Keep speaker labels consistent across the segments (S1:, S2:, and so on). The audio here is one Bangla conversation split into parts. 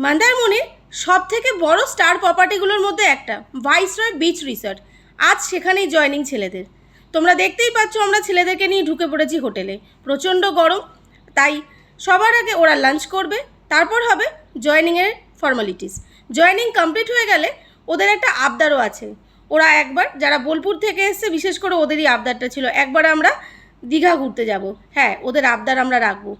S1: মন্দারমণির সব থেকে বড় স্টার প্রপার্টিগুলোর মধ্যে একটা ভাইসরয় বিচ রিসর্ট। আজ সেখানেই জয়েনিং ছেলেদের। তোমরা দেখতেই পাচ্ছ আমরা ছেলেদেরকে নিয়ে ঢুকে পড়েছি হোটেলে। প্রচণ্ড গরম, তাই সবার আগে ওরা লাঞ্চ করবে, তারপর হবে জয়েনিংয়ের ফর্মালিটিস। জয়েনিং কমপ্লিট হয়ে গেলে ওদের একটা আবদারও আছে। ওরা একবার, যারা বোলপুর থেকে এসছে, বিশেষ করে ওদেরই আবদারটা ছিল একবার আমরা দীঘা ঘুরতে যাব। হ্যাঁ, ওদের আবদার আমরা রাখবো।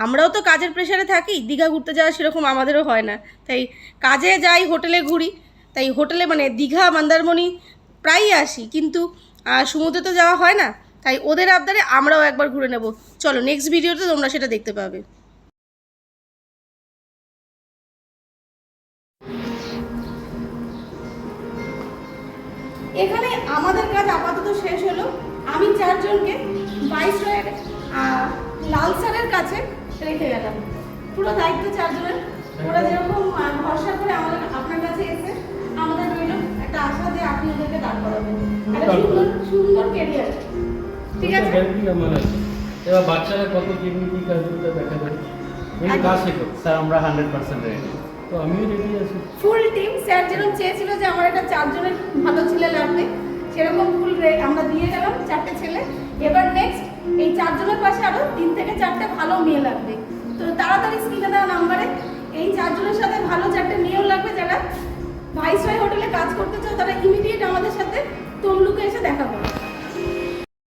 S1: আমরাও তো কাজের প্রেশারে থাকি, দীঘা ঘুরতে যাওয়া সেরকম আমাদেরও হয় না। তাই কাজে যাই, হোটেলে ঘুরি। তাই হোটেলে মানে দীঘা মন্দারমণি প্রায়ই আসি, কিন্তু সমুদ্রে তো যাওয়া হয় না। তাই ওদের আবদারে আমরাও একবার ঘুরে নেব। চলো, নেক্সট ভিডিওতে তোমরা সেটা দেখতে পাবে। এখানে আমাদের কাজ আপাতত শেষ হলো। আমি 4 জনকে ভাইসরয়ের লালসারের কাছে রেখে গেলাম। পুরো দায়িত্ব 4 জনের। ওরা যেরকম ভরসা করে আমাদের আপনার কাছে এসে আমাদের রইল একটা আশা যে আপনি ওদেরকে দাঁড় করাবেন একটা সুন্দর সুন্দর ক্যারিয়ার। ঠিক আছে?
S2: এবার বাচ্চারা কত কি কাজগুলো দেখা যায়। এই কাজ শেখো স্যার, আমরা 100% রেডি। তো আমিও রেডি আছি।
S1: Full team. স্যার যেরকম চেয়েছিল যে আমার একটা 4 জনের ভালো ছেলে লাগবে, সেরকম ফুল আমরা দিয়ে গেলাম 4টে ছেলে। এবার নেক্সট এই 4 জনের পাশে আরো 3 থেকে 4টে ভালো মেয়ে লাগবে। তো তাড়াতাড়ি স্ক্রিনে দেওয়া নাম্বারে এই 4 জনের সাথে ভালো 4টে মেয়েও লাগবে। যারা ভাইসরয় হোটেলে কাজ করতে চাও তারা ইমিডিয়েট আমাদের সাথে তমলুকে এসে দেখা করো।